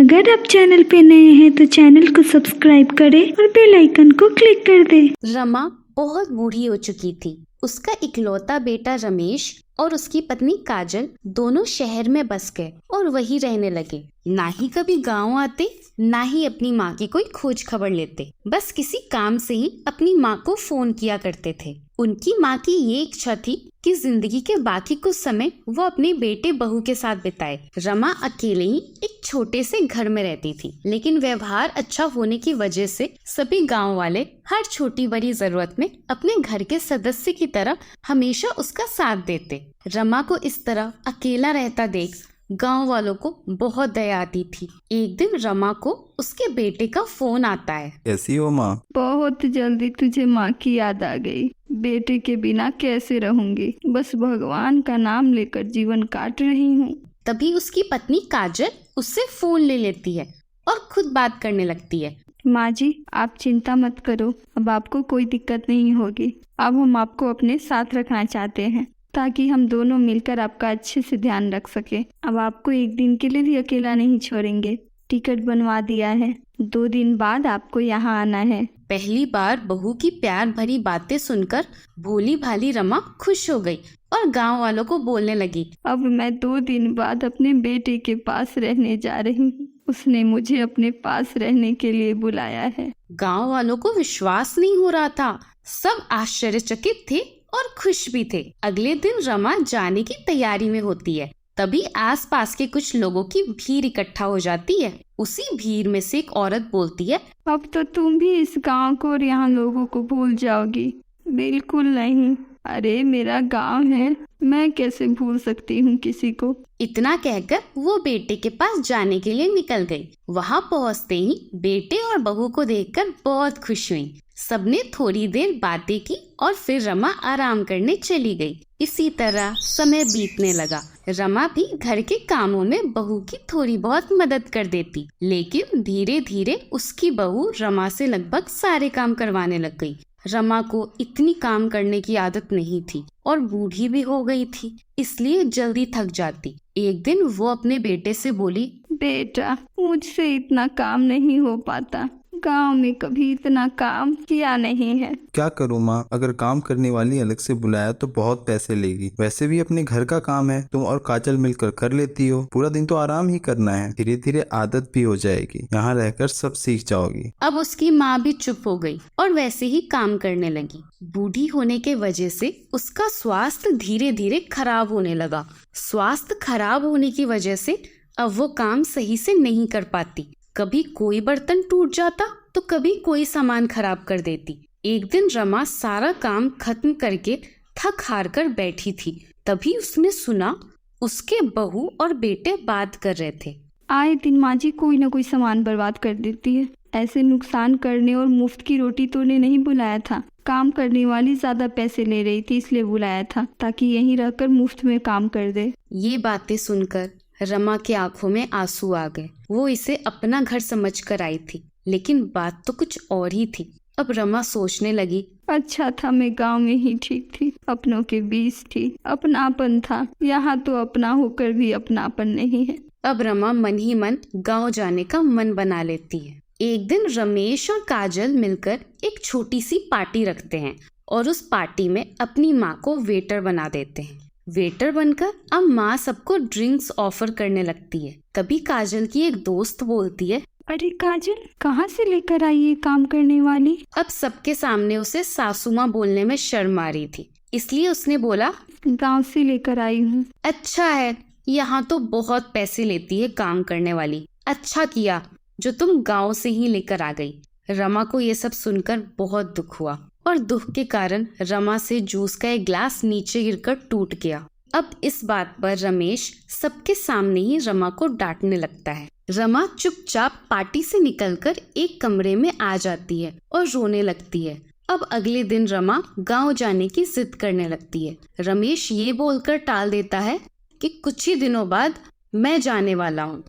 अगर आप चैनल पे नए हैं तो चैनल को सब्सक्राइब करें और बेल आइकन को क्लिक कर दें। रमा बहुत बूढ़ी हो चुकी थी। उसका इकलौता बेटा रमेश और उसकी पत्नी काजल दोनों शहर में बस गए और वहीं रहने लगे। ना ही कभी गांव आते, ना ही अपनी माँ की कोई खोज खबर लेते। बस किसी काम से ही अपनी माँ को फोन किया करते थे। उनकी माँ की ये इच्छा थी कि जिंदगी के बाकी कुछ समय वो अपने बेटे बहू के साथ बिताए। रमा अकेले ही एक छोटे से घर में रहती थी, लेकिन व्यवहार अच्छा होने की वजह से सभी गांव वाले हर छोटी बड़ी जरूरत में अपने घर के सदस्य की तरह हमेशा उसका साथ देते। रमा को इस तरह अकेला रहता देख गांव वालों को बहुत दया आती थी। एक दिन रमा को उसके बेटे का फोन आता है। कैसी हो माँ? बहुत जल्दी तुझे माँ की याद आ गई। बेटे के बिना कैसे रहूंगी, बस भगवान का नाम लेकर जीवन काट रही हूँ। तभी उसकी पत्नी काजल उससे फोन ले लेती है और खुद बात करने लगती है। माँ जी, आप चिंता मत करो, अब आपको कोई दिक्कत नहीं होगी। अब हम आपको अपने साथ रखना चाहते हैं ताकि हम दोनों मिलकर आपका अच्छे से ध्यान रख सके। अब आपको एक दिन के लिए भी अकेला नहीं छोड़ेंगे। टिकट बनवा दिया है, 2 दिन बाद आपको यहाँ आना है। पहली बार बहू की प्यार भरी बातें सुनकर भोली भाली रमा खुश हो गई और गांव वालों को बोलने लगी। अब मैं 2 दिन बाद अपने बेटे के पास रहने जा रही हूँ। उसने मुझे अपने पास रहने के लिए बुलाया है। गांव वालों को विश्वास नहीं हो रहा था। सब आश्चर्यचकित थे और खुश भी थे। अगले दिन रमा जाने की तैयारी में होती है। तभी आसपास के कुछ लोगों की भीड़ इकट्ठा हो जाती है। उसी भीड़ में से एक औरत बोलती है, अब तो तुम भी इस गांव को और यहाँ लोगों को भूल जाओगी। बिल्कुल नहीं, अरे मेरा गांव है, मैं कैसे भूल सकती हूँ किसी को। इतना कहकर वो बेटे के पास जाने के लिए निकल गई। वहाँ पहुँचते ही बेटे और बहू को देखकर बहुत खुश हुई। सबने थोड़ी देर बातें की और फिर रमा आराम करने चली गई। इसी तरह समय बीतने लगा। रमा भी घर के कामों में बहू की थोड़ी बहुत मदद कर देती, लेकिन धीरे धीरे उसकी बहू रमा से लगभग सारे काम करवाने लग गई। रमा को इतनी काम करने की आदत नहीं थी और बूढ़ी भी हो गई थी, इसलिए जल्दी थक जाती। एक दिन वो अपने बेटे से बोली, बेटा, मुझसे इतना काम नहीं हो पाता। गांव में कभी इतना काम किया नहीं है। क्या करूँ माँ, अगर काम करने वाली अलग से बुलाया तो बहुत पैसे लेगी। वैसे भी अपने घर का काम है, तुम और काजल मिलकर कर लेती हो। पूरा दिन तो आराम ही करना है, धीरे धीरे आदत भी हो जाएगी। यहाँ रहकर सब सीख जाओगी। अब उसकी माँ भी चुप हो गई और वैसे ही काम करने लगी। बूढ़ी होने के वजह से उसका स्वास्थ्य धीरे धीरे खराब होने लगा। स्वास्थ्य खराब होने की वजह से अब वो काम सही से नहीं कर पाती। कभी कोई बर्तन टूट जाता तो कभी कोई सामान खराब कर देती। एक दिन रमा सारा काम खत्म करके थक हार कर बैठी थी। तभी उसने सुना उसके बहू और बेटे बात कर रहे थे। आए दिन माँ जी कोई ना कोई सामान बर्बाद कर देती है। ऐसे नुकसान करने और मुफ्त की रोटी तोड़ने नहीं बुलाया था। काम करने वाली ज्यादा पैसे ले रही थी, इसलिए बुलाया था ताकि यहीं रहकर मुफ्त में काम कर दे। ये बातें सुनकर रमा के आंखों में आंसू आ गए। वो इसे अपना घर समझकर आई थी, लेकिन बात तो कुछ और ही थी। अब रमा सोचने लगी, अच्छा था मैं गांव में ही ठीक थी, अपनों के बीच थी, अपनापन था। यहाँ तो अपना होकर भी अपनापन नहीं है। अब रमा मन ही मन गांव जाने का मन बना लेती है। एक दिन रमेश और काजल मिलकर एक छोटी सी पार्टी रखते हैं और उस पार्टी में अपनी माँ को वेटर बना देते हैं। वेटर बनकर अब माँ सबको ड्रिंक्स ऑफर करने लगती है। तभी काजल की एक दोस्त बोलती है, अरे काजल, कहाँ से लेकर आई ये काम करने वाली? अब सबके सामने उसे सासू माँ बोलने में शर्म आ रही थी, इसलिए उसने बोला, गांव से लेकर आई हूँ। अच्छा है, यहाँ तो बहुत पैसे लेती है काम करने वाली। अच्छा किया जो तुम गांव से ही लेकर आ गई। रमा को ये सब सुनकर बहुत दुख हुआ और दुख के कारण रमा से जूस का एक गिलास नीचे गिरकर टूट गया। अब इस बात पर रमेश सबके सामने ही रमा को डांटने लगता है। रमा चुपचाप पार्टी से निकलकर एक कमरे में आ जाती है और रोने लगती है। अब अगले दिन रमा गांव जाने की जिद करने लगती है। रमेश ये बोलकर टाल देता है कि कुछ ही दिनों बाद मैं जाने वाला हूँ,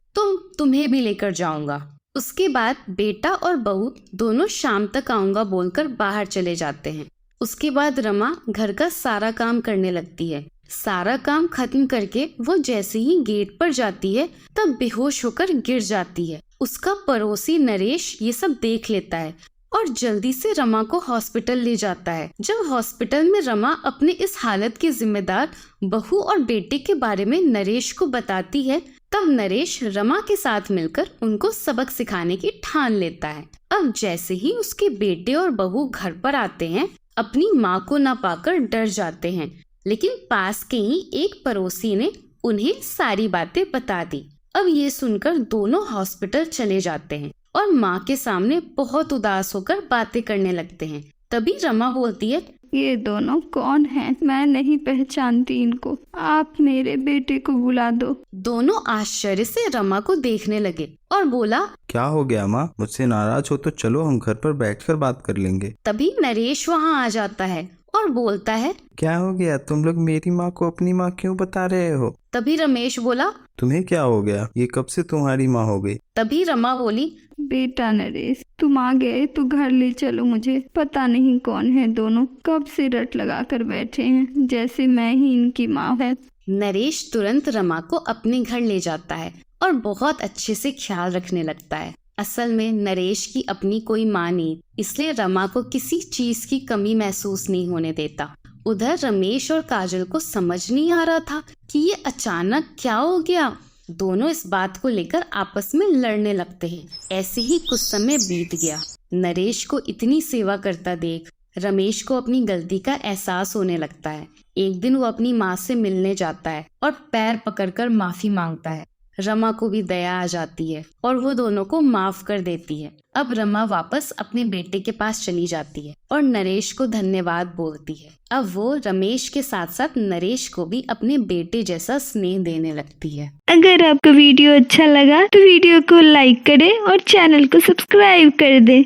तुम्हें भी लेकर जाऊंगा। उसके बाद बेटा और बहू दोनों शाम तक आऊंगा बोलकर बाहर चले जाते हैं। उसके बाद रमा घर का सारा काम करने लगती है। सारा काम खत्म करके वो जैसे ही गेट पर जाती है तब बेहोश होकर गिर जाती है। उसका पड़ोसी नरेश ये सब देख लेता है और जल्दी से रमा को हॉस्पिटल ले जाता है। जब हॉस्पिटल में रमा अपने इस हालत के जिम्मेदार बहू और बेटे के बारे में नरेश को बताती है, तब नरेश रमा के साथ मिलकर उनको सबक सिखाने की ठान लेता है। अब जैसे ही उसके बेटे और बहू घर पर आते हैं, अपनी माँ को न पाकर डर जाते हैं, लेकिन पास के ही एक पड़ोसी ने उन्हें सारी बातें बता दी। अब ये सुनकर दोनों हॉस्पिटल चले जाते हैं और माँ के सामने बहुत उदास होकर बातें करने लगते हैं। तभी रमा बोलती है, ये दोनों कौन हैं? मैं नहीं पहचानती इनको, आप मेरे बेटे को बुला दो। दोनों आश्चर्य से रमा को देखने लगे और बोला, क्या हो गया माँ? मुझसे नाराज हो तो चलो हम घर पर बैठकर बात कर लेंगे। तभी नरेश वहाँ आ जाता है और बोलता है, क्या हो गया? तुम लोग मेरी माँ को अपनी माँ क्यों बता रहे हो? तभी रमेश बोला, तुम्हें क्या हो गया? ये कब से तुम्हारी माँ हो गई? तभी रमा बोली, बेटा नरेश, तुम आ गए तो घर ले चलो मुझे। पता नहीं कौन है दोनों, कब से रट लगा कर बैठे हैं जैसे मैं ही इनकी माँ है। नरेश तुरंत रमा को अपने घर ले जाता है और बहुत अच्छे से ख्याल रखने लगता है। असल में नरेश की अपनी कोई माँ नहीं, इसलिए रमा को किसी चीज की कमी महसूस नहीं होने देता। उधर रमेश और काजल को समझ नहीं आ रहा था कि ये अचानक क्या हो गया। दोनों इस बात को लेकर आपस में लड़ने लगते हैं। ऐसे ही कुछ समय बीत गया। नरेश को इतनी सेवा करता देख रमेश को अपनी गलती का एहसास होने लगता है। एक दिन वो अपनी माँ से मिलने जाता है और पैर पकड़कर माफी मांगता है। रमा को भी दया आ जाती है और वो दोनों को माफ कर देती है। अब रमा वापस अपने बेटे के पास चली जाती है और नरेश को धन्यवाद बोलती है। अब वो रमेश के साथ साथ नरेश को भी अपने बेटे जैसा स्नेह देने लगती है। अगर आपको वीडियो अच्छा लगा तो वीडियो को लाइक करें और चैनल को सब्सक्राइब कर दें।